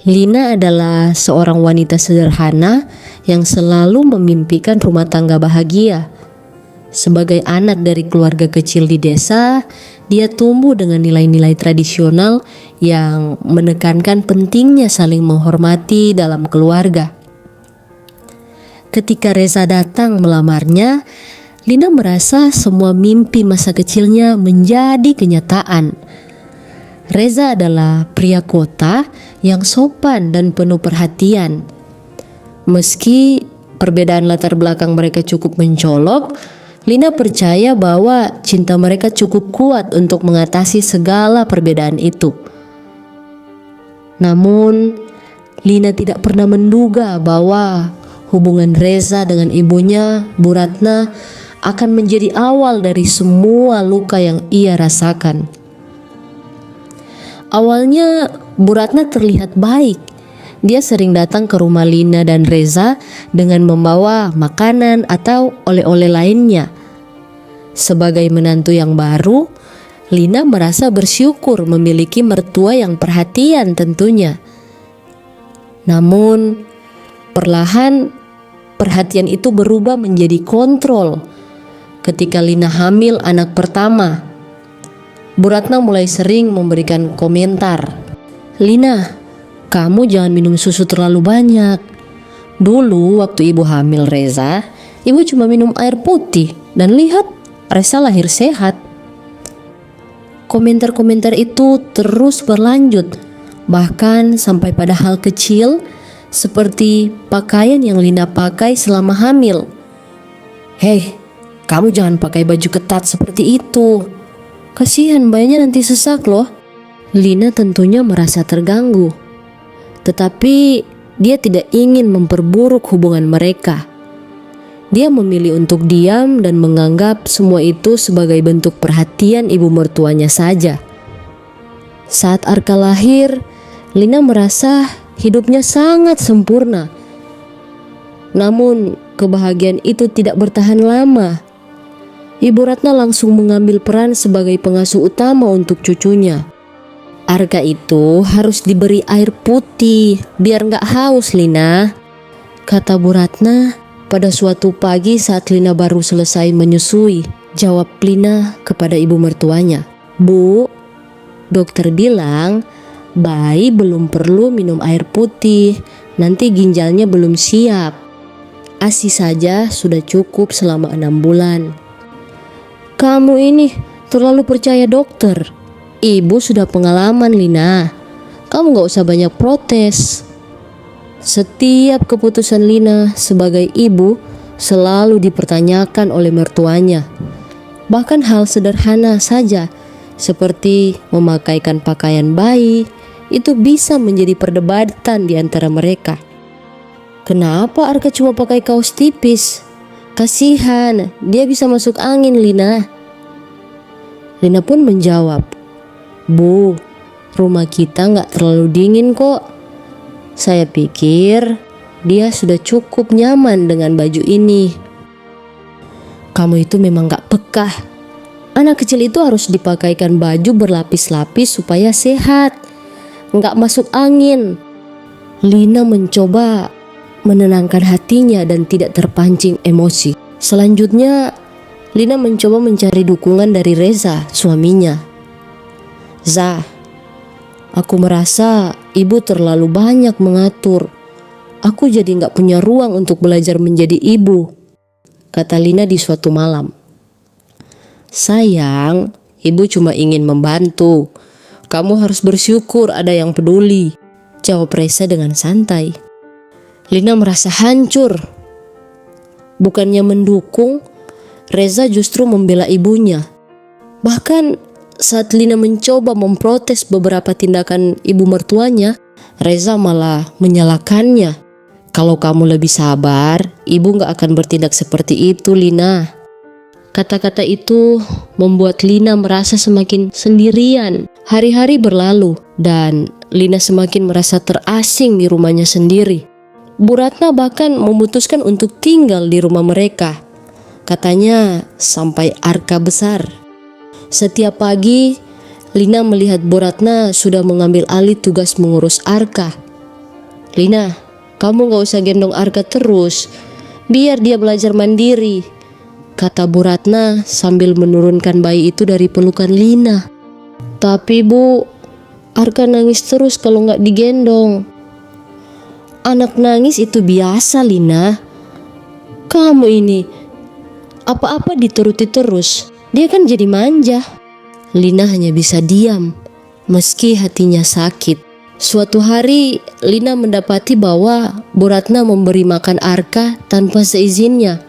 Lina adalah seorang wanita sederhana yang selalu memimpikan rumah tangga bahagia. Sebagai anak dari keluarga kecil di desa, dia tumbuh dengan nilai-nilai tradisional yang menekankan pentingnya saling menghormati dalam keluarga. Ketika Reza datang melamarnya, Lina merasa semua mimpi masa kecilnya menjadi kenyataan. Reza adalah pria kota yang sopan dan penuh perhatian. Meski perbedaan latar belakang mereka cukup mencolok, Lina percaya bahwa cinta mereka cukup kuat untuk mengatasi segala perbedaan itu. Namun, Lina tidak pernah menduga bahwa hubungan Reza dengan ibunya, Bu Ratna, akan menjadi awal dari semua luka yang ia rasakan. Awalnya Bu Ratna terlihat baik. Dia sering datang ke rumah Lina dan Reza dengan membawa makanan atau oleh-oleh lainnya. Sebagai menantu yang baru, Lina merasa bersyukur memiliki mertua yang perhatian tentunya. Namun, perlahan perhatian itu berubah menjadi kontrol. Ketika Lina hamil anak pertama, Bu Ratna mulai sering memberikan komentar. "Lina, kamu jangan minum susu terlalu banyak. Dulu waktu ibu hamil Reza, ibu cuma minum air putih dan lihat Reza lahir sehat." Komentar-komentar itu terus berlanjut, bahkan sampai pada hal kecil seperti pakaian yang Lina pakai selama hamil. "Hei, kamu jangan pakai baju ketat seperti itu. Kasihan bayinya nanti sesak loh." Lina tentunya merasa terganggu. Tetapi dia tidak ingin memperburuk hubungan mereka. Dia memilih untuk diam dan menganggap semua itu sebagai bentuk perhatian ibu mertuanya saja. Saat Arka lahir, Lina merasa hidupnya sangat sempurna. Namun kebahagiaan itu tidak bertahan lama. Ibu Ratna langsung mengambil peran sebagai pengasuh utama untuk cucunya. "Arka itu harus diberi air putih biar gak haus, Lina," kata Bu Ratna pada suatu pagi saat Lina baru selesai menyusui. Jawab Lina kepada ibu mertuanya. "Bu, dokter bilang bayi belum perlu minum air putih, nanti ginjalnya belum siap. ASI saja sudah cukup selama 6 bulan. Kamu ini terlalu percaya dokter. Ibu sudah pengalaman, Lina. Kamu gak usah banyak protes." Setiap keputusan Lina sebagai ibu selalu dipertanyakan oleh mertuanya. Bahkan hal sederhana saja seperti memakaikan pakaian bayi itu bisa menjadi perdebatan di antara mereka. "Kenapa Arka cuma pakai kaos tipis? Kasihan, dia bisa masuk angin, Lina." Lina pun menjawab, "Bu, rumah kita gak terlalu dingin kok. Saya pikir dia sudah cukup nyaman dengan baju ini." "Kamu itu memang gak peka. Anak kecil itu harus dipakaikan baju berlapis-lapis supaya sehat, gak masuk angin." Lina mencoba menenangkan hatinya dan tidak terpancing emosi. Selanjutnya, Lina mencoba mencari dukungan dari Reza, suaminya. "Za, aku merasa ibu terlalu banyak mengatur. Aku jadi gak punya ruang untuk belajar menjadi ibu," kata Lina di suatu malam. "Sayang, ibu cuma ingin membantu. Kamu harus bersyukur ada yang peduli," jawab Reza dengan santai. Lina merasa hancur. Bukannya mendukung, Reza justru membela ibunya. Bahkan saat Lina mencoba memprotes beberapa tindakan ibu mertuanya, Reza malah menyalahkannya. "Kalau kamu lebih sabar, ibu gak akan bertindak seperti itu, Lina." Kata-kata itu membuat Lina merasa semakin sendirian. Hari-hari berlalu dan Lina semakin merasa terasing di rumahnya sendiri. Bu Ratna bahkan memutuskan untuk tinggal di rumah mereka. Katanya sampai Arka besar. Setiap pagi, Lina melihat Bu Ratna sudah mengambil alih tugas mengurus Arka. "Lina, kamu gak usah gendong Arka terus. Biar dia belajar mandiri," kata Bu Ratna sambil menurunkan bayi itu dari pelukan Lina. "Tapi Bu, Arka nangis terus kalau gak digendong." "Anak nangis itu biasa, Lina. Kamu ini apa-apa dituruti terus, dia kan jadi manja." Lina hanya bisa diam, meski hatinya sakit. Suatu hari, Lina mendapati bahwa Bu Ratna memberi makan Arka tanpa seizinnya.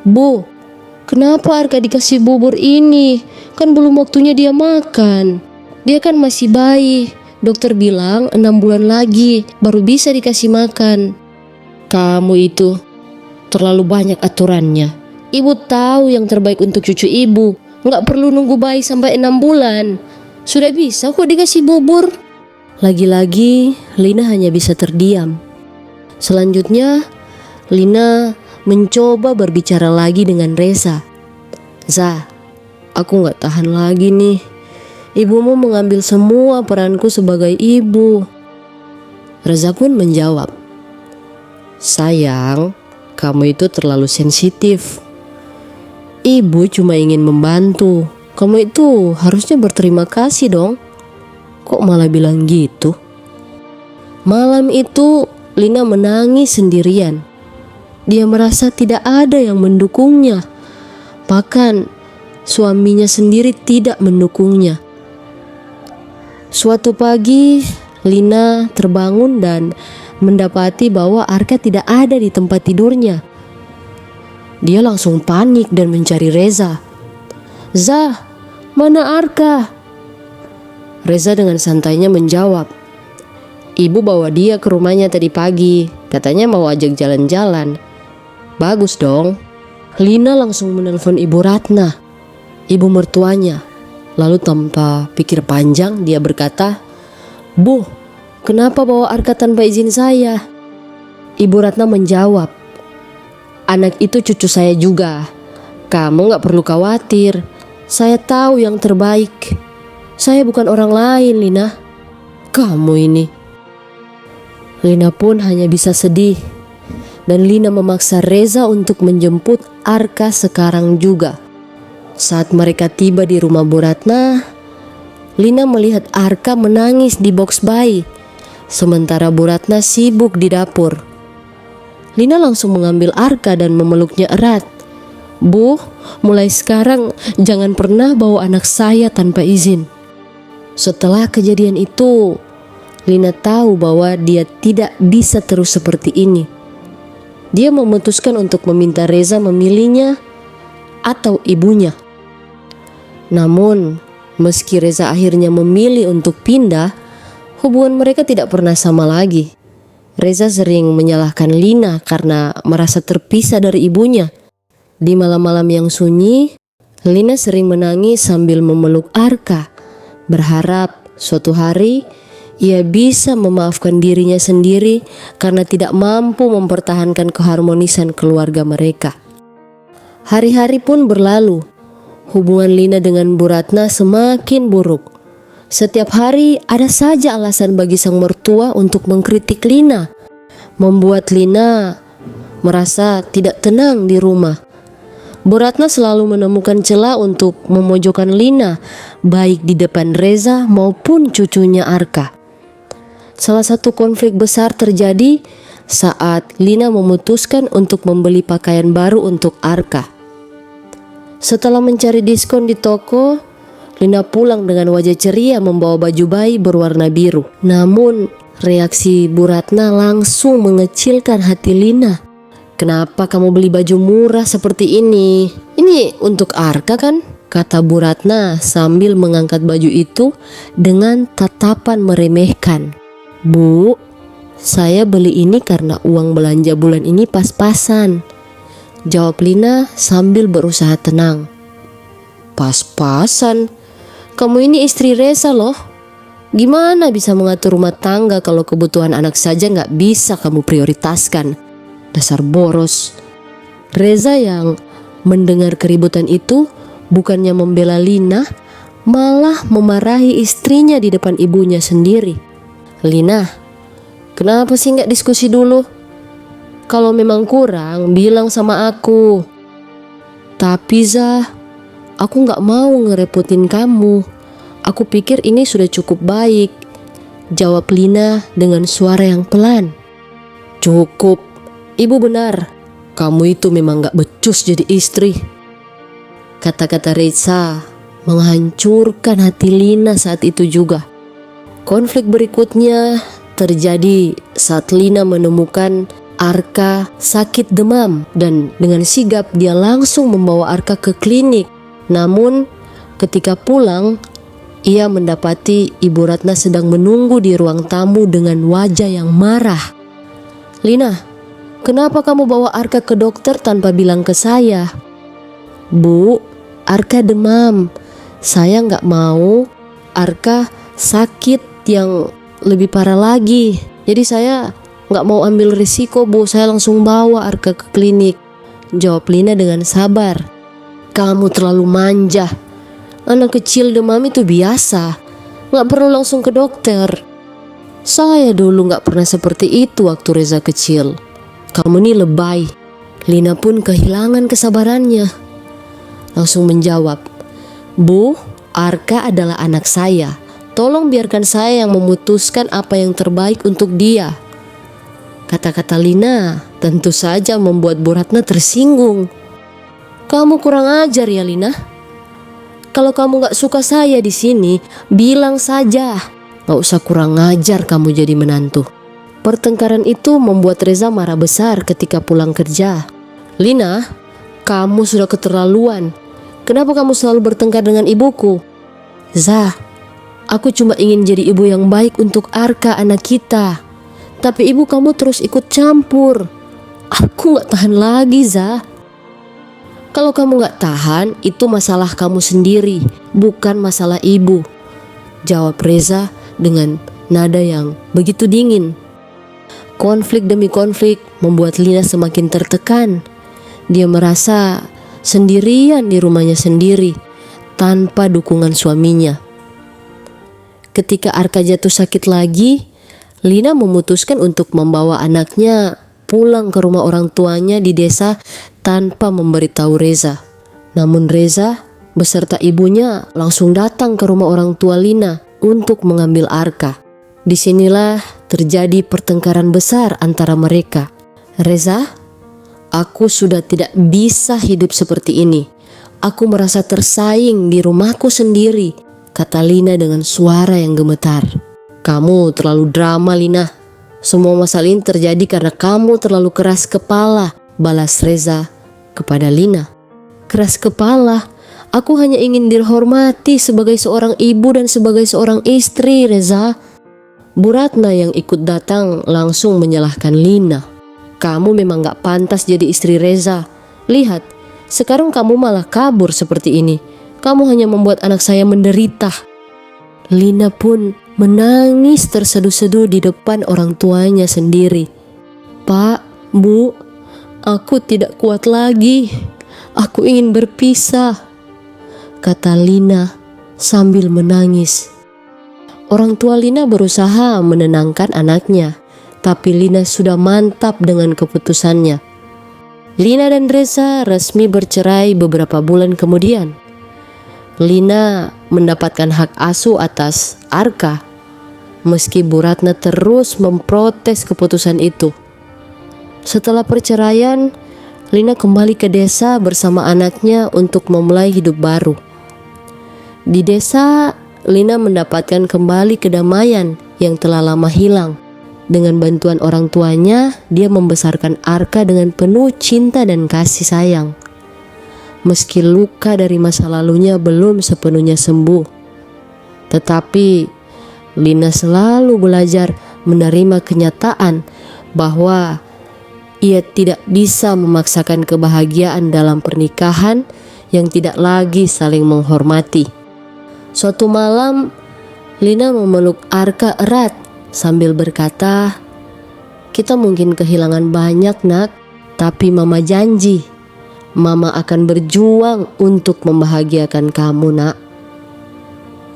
"Bu, kenapa Arka dikasih bubur ini? Kan belum waktunya dia makan. Dia kan masih bayi. Dokter bilang 6 bulan lagi baru bisa dikasih makan." "Kamu itu terlalu banyak aturannya. Ibu tahu yang terbaik untuk cucu ibu. Nggak perlu nunggu bayi sampai 6 bulan. Sudah bisa kok dikasih bubur." Lagi-lagi Lina hanya bisa terdiam. Selanjutnya Lina mencoba berbicara lagi dengan Reza. "Za, aku nggak tahan lagi nih. Ibumu mengambil semua peranku sebagai ibu." Reza pun menjawab, "Sayang, kamu itu terlalu sensitif. Ibu cuma ingin membantu. Kamu itu harusnya berterima kasih dong. Kok malah bilang gitu?" Malam itu Lina menangis sendirian. Dia merasa tidak ada yang mendukungnya. Bahkan suaminya sendiri tidak mendukungnya. Suatu pagi Lina terbangun dan mendapati bahwa Arka tidak ada di tempat tidurnya. Dia langsung panik dan mencari Reza. "Za, mana Arka?" Reza dengan santainya menjawab, "Ibu bawa dia ke rumahnya tadi pagi. Katanya mau ajak jalan-jalan." "Bagus dong." Lina langsung menelpon Ibu Ratna, ibu mertuanya. Lalu tanpa pikir panjang dia berkata, "Bu, kenapa bawa Arka tanpa izin saya?" Ibu Ratna menjawab, "Anak itu cucu saya juga. Kamu gak perlu khawatir. Saya tahu yang terbaik. Saya bukan orang lain, Lina." "Kamu ini." Lina pun hanya bisa sedih. Dan Lina memaksa Reza untuk menjemput Arka sekarang juga. Saat mereka tiba di rumah Bu Ratna, Lina melihat Arka menangis di box bayi. Sementara Bu Ratna sibuk di dapur. Lina langsung mengambil Arka dan memeluknya erat. "Bu, mulai sekarang jangan pernah bawa anak saya tanpa izin." Setelah kejadian itu, Lina tahu bahwa dia tidak bisa terus seperti ini. Dia memutuskan untuk meminta Reza memilihnya atau ibunya. Namun, meski Reza akhirnya memilih untuk pindah, hubungan mereka tidak pernah sama lagi. Reza sering menyalahkan Lina karena merasa terpisah dari ibunya. Di malam-malam yang sunyi, Lina sering menangis sambil memeluk Arka, berharap suatu hari ia bisa memaafkan dirinya sendiri karena tidak mampu mempertahankan keharmonisan keluarga mereka. Hari-hari pun berlalu. Hubungan Lina dengan Bu Ratna semakin buruk. Setiap hari ada saja alasan bagi sang mertua untuk mengkritik Lina, membuat Lina merasa tidak tenang di rumah. Bu Ratna selalu menemukan celah untuk memojokkan Lina, baik di depan Reza maupun cucunya Arka. Salah satu konflik besar terjadi saat Lina memutuskan untuk membeli pakaian baru untuk Arka. Setelah mencari diskon di toko, Lina pulang dengan wajah ceria membawa baju bayi berwarna biru. Namun reaksi Bu Ratna langsung mengecilkan hati Lina. "Kenapa kamu beli baju murah seperti ini? Ini untuk Arka kan?" kata Bu Ratna sambil mengangkat baju itu dengan tatapan meremehkan. "Bu, saya beli ini karena uang belanja bulan ini pas-pasan," jawab Lina sambil berusaha tenang. "Pas-pasan? Kamu ini istri Reza loh. Gimana bisa mengatur rumah tangga kalau kebutuhan anak saja gak bisa kamu prioritaskan? Dasar boros." Reza yang mendengar keributan itu bukannya membela Lina, malah memarahi istrinya di depan ibunya sendiri. "Lina, Kenapa sih nggak diskusi dulu? Kalau memang kurang, bilang sama aku. Tapi Zah, aku nggak mau ngerepotin kamu. Aku pikir ini sudah cukup baik, jawab Lina dengan suara yang pelan. Cukup, ibu benar. Kamu itu memang nggak becus jadi istri. Kata-kata Reza menghancurkan hati Lina saat itu juga. Konflik berikutnya terjadi saat Lina menemukan Arka sakit demam dan dengan sigap dia langsung membawa Arka ke klinik. Namun ketika pulang, ia mendapati Ibu Ratna sedang menunggu di ruang tamu dengan wajah yang marah. Lina, kenapa kamu bawa Arka ke dokter tanpa bilang ke saya? Bu, Arka demam. Saya nggak mau Arka sakit yang lebih parah lagi. Jadi saya nggak mau ambil risiko, Bu. Saya langsung bawa Arka ke klinik, jawab Lina dengan sabar. Kamu terlalu manja. Anak kecil demam itu biasa, nggak perlu langsung ke dokter. Saya dulu nggak pernah seperti itu waktu Reza kecil. Kamu nih lebay. Lina pun kehilangan kesabarannya. Langsung menjawab, Bu, Arka adalah anak saya. Tolong biarkan saya yang memutuskan apa yang terbaik untuk dia. Kata-kata Lina tentu saja membuat Bu Ratna tersinggung. Kamu kurang ajar ya Lina. Kalau kamu gak suka saya di sini, bilang saja. Gak usah kurang ajar kamu jadi menantu. Pertengkaran itu membuat Reza marah besar ketika pulang kerja. Lina, kamu sudah keterlaluan. Kenapa kamu selalu bertengkar dengan ibuku? Zah, aku cuma ingin jadi ibu yang baik untuk Arka anak kita. Tapi ibu kamu terus ikut campur. Aku gak tahan lagi, Zah. Kalau kamu gak tahan, itu masalah kamu sendiri, bukan masalah ibu, jawab Reza dengan nada yang begitu dingin. Konflik demi konflik membuat Lina semakin tertekan. Dia merasa sendirian di rumahnya sendiri, tanpa dukungan suaminya. Ketika Arka jatuh sakit lagi, Lina memutuskan untuk membawa anaknya pulang ke rumah orang tuanya di desa tanpa memberitahu Reza. Namun Reza beserta ibunya langsung datang ke rumah orang tua Lina untuk mengambil Arka. Disinilah terjadi pertengkaran besar antara mereka. Reza, aku sudah tidak bisa hidup seperti ini. Aku merasa tersaing di rumahku sendiri, kata Lina dengan suara yang gemetar. Kamu terlalu drama, Lina. Semua masalah ini terjadi karena kamu terlalu keras kepala, balas Reza kepada Lina. Keras kepala? Aku hanya ingin dihormati sebagai seorang ibu dan sebagai seorang istri, Reza. Bu Ratna yang ikut datang langsung menyalahkan Lina. Kamu memang gak pantas jadi istri Reza. Lihat, sekarang kamu malah kabur seperti ini. Kamu hanya membuat anak saya menderita. Lina pun menangis terseduh-seduh di depan orang tuanya sendiri. Pak, Bu, aku tidak kuat lagi. Aku ingin berpisah, kata Lina sambil menangis. Orang tua Lina berusaha menenangkan anaknya, tapi Lina sudah mantap dengan keputusannya. Lina dan Reza resmi bercerai beberapa bulan kemudian. Lina mendapatkan hak asuh atas Arka, meski Bu Ratna terus memprotes keputusan itu. Setelah perceraian, Lina kembali ke desa bersama anaknya untuk memulai hidup baru. Di desa, Lina mendapatkan kembali kedamaian yang telah lama hilang. Dengan bantuan orang tuanya, dia membesarkan Arka dengan penuh cinta dan kasih sayang. Meski luka dari masa lalunya belum sepenuhnya sembuh, tetapi Lina selalu belajar menerima kenyataan bahwa ia tidak bisa memaksakan kebahagiaan dalam pernikahan yang tidak lagi saling menghormati. Suatu malam, Lina memeluk Arka erat sambil berkata, "Kita mungkin kehilangan banyak, Nak, tapi Mama janji, Mama akan berjuang untuk membahagiakan kamu, Nak."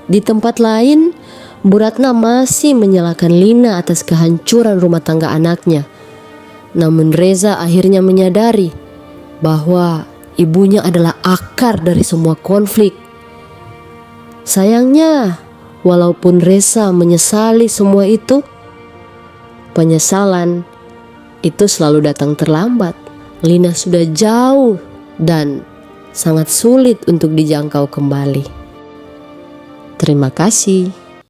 Di tempat lain, Bu Ratna masih menyalahkan Lina atas kehancuran rumah tangga anaknya. Namun Reza akhirnya menyadari bahwa ibunya adalah akar dari semua konflik. Sayangnya, walaupun Reza menyesali semua itu, penyesalan itu selalu datang terlambat. Lina sudah jauh dan sangat sulit untuk dijangkau kembali. Terima kasih.